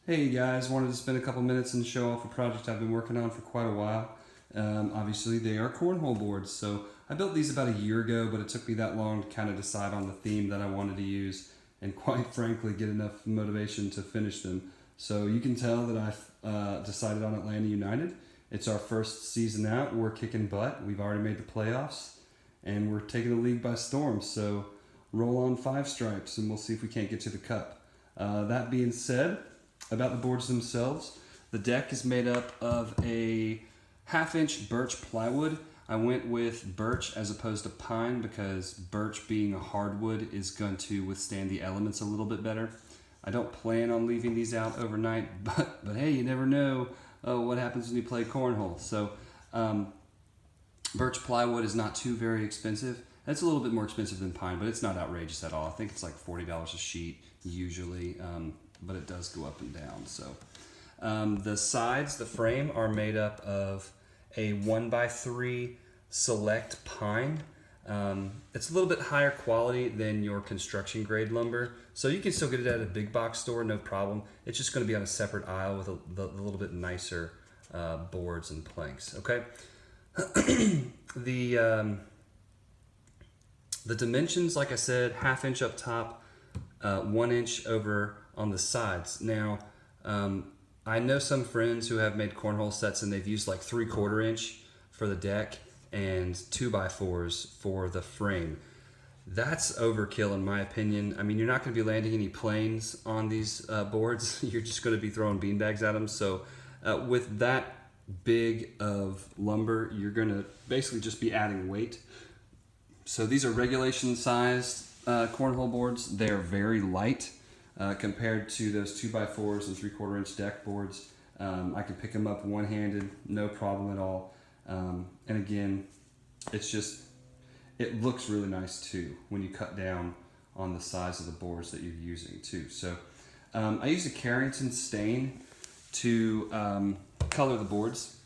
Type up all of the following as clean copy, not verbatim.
Hey guys, wanted to spend a couple minutes and show off a project I've been working on for quite a while. Obviously they are cornhole boards, so I built these about a year ago, but it took me that long to kind of decide on the theme that I wanted to use and quite frankly get enough motivation to finish them. So you can tell that I've decided on Atlanta United. It's our first season out, we're kicking butt, we've already made the playoffs, and we're taking the league by storm, so roll on 5 stripes and we'll see if we can't get to the cup. That being said, about the boards themselves, the deck is made up of a 1/2-inch birch plywood. I went with birch as opposed to pine because birch, being a hardwood, is going to withstand the elements a little bit better. I don't plan on leaving these out overnight, but hey, you never know what happens when you play cornhole. So birch plywood is not too very expensive. It's a little bit more expensive than pine, but it's not outrageous at all. I think it's like $40 a sheet usually, but it does go up and down. So the sides, the frame, are made up of a 1x3 select pine. It's a little bit higher quality than your construction grade lumber, so you can still get it at a big box store, no problem. It's just going to be on a separate aisle with a little bit nicer boards and planks. Okay. The dimensions, like I said, 1/2 inch up top, 1 inch over on the sides. Now, I know some friends who have made cornhole sets and they've used like 3/4 inch for the deck and 2x4s for the frame. That's overkill in my opinion. I mean, you're not going to be landing any planes on these boards. You're just going to be throwing beanbags at them. So with that big of lumber, you're going to basically just be adding weight. So these are regulation sized cornhole boards. They're very light compared to those 2x4s and 3/4 inch deck boards. I can pick them up one-handed, no problem at all. And again, it looks really nice too when you cut down on the size of the boards that you're using too. So I use a Carrington stain to color the boards.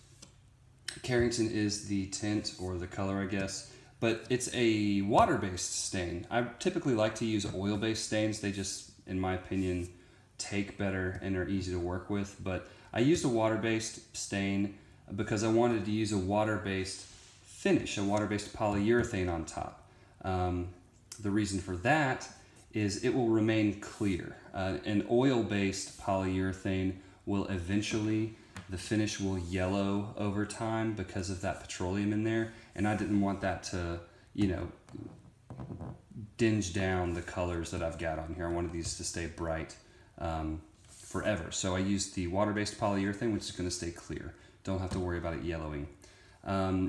Carrington is the tint or the color, I guess, but it's a water-based stain. I typically like to use oil-based stains. They just, in my opinion, take better and are easy to work with, but I used a water-based stain because I wanted to use a water-based finish, a water-based polyurethane on top. The reason for that is it will remain clear. An oil-based polyurethane will eventually, the finish will yellow over time because of that petroleum in there, and I didn't want that to, dinge down the colors that I've got on here. I wanted these to stay bright forever. So I used the water-based polyurethane, which is going to stay clear. Don't have to worry about it yellowing.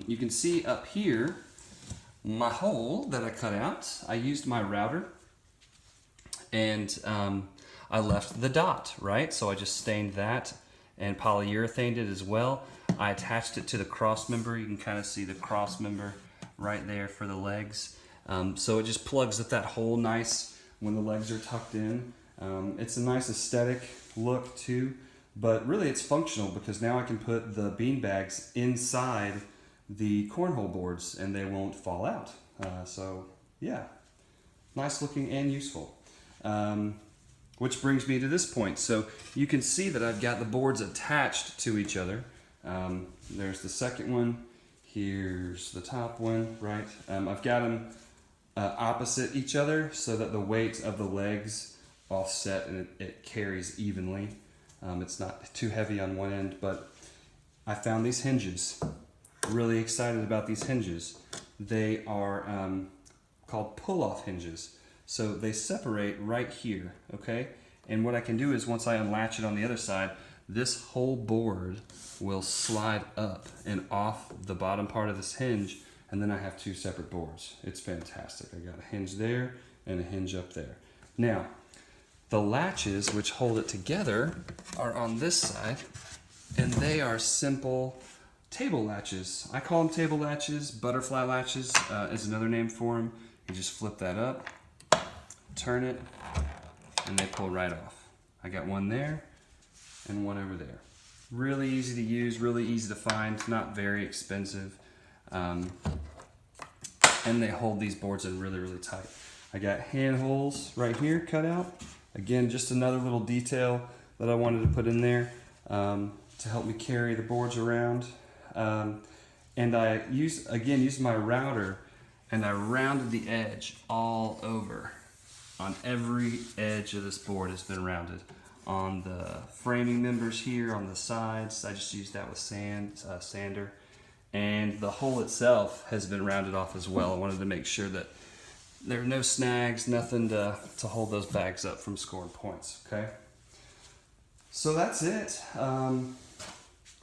You can see up here my hole that I cut out. I used my router and I left the dot, right? So I just stained that and polyurethaned it as well. I attached it to the cross member. You can kind of see the cross member right there for the legs. So it just plugs at that hole nice when the legs are tucked in. It's a nice aesthetic look too, but really it's functional because now I can put the bean bags inside the cornhole boards and they won't fall out. So yeah, nice looking and useful. Which brings me to this point. So you can see that I've got the boards attached to each other. There's the second one. Here's the top one, right? I've got them opposite each other so that the weight of the legs offset and it carries evenly. It's not too heavy on one end, but I found these hinges. Really excited about these hinges. They are called pull-off hinges. So they separate right here, okay? And what I can do is once I unlatch it on the other side, this whole board will slide up and off the bottom part of this hinge, and then I have 2 separate boards. It's fantastic. I got a hinge there and a hinge up there. Now, the latches which hold it together are on this side, and they are simple table latches. I call them table latches. Butterfly latches is another name for them. You just flip that up, turn it, and they pull right off. I got one there and one over there. Really easy to use, really easy to find, not very expensive. And they hold these boards in really, really tight. I got hand holes right here cut out. Again, just another little detail that I wanted to put in there to help me carry the boards around. And I used my router, and I rounded the edge all over. On every edge of this board has been rounded. On the framing members here, on the sides, I just used that with sander. And the hole itself has been rounded off as well. I wanted to make sure that there are no snags, nothing to hold those bags up from scoring points, okay? So that's it.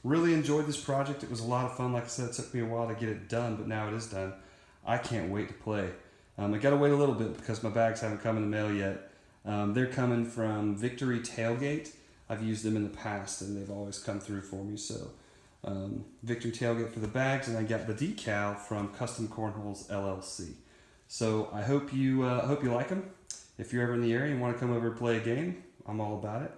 Really enjoyed this project. It was a lot of fun. Like I said, it took me a while to get it done, but now it is done. I can't wait to play. I gotta wait a little bit because my bags haven't come in the mail yet. They're coming from Victory Tailgate. I've used them in the past and they've always come through for me. So Victory Tailgate for the bags, and I got the decal from Custom Cornholes LLC. So I hope you like them. If you're ever in the area and want to come over and play a game, I'm all about it.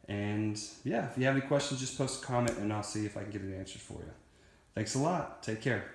And yeah, if you have any questions, just post a comment and I'll see if I can get it answered for you. Thanks a lot. Take care.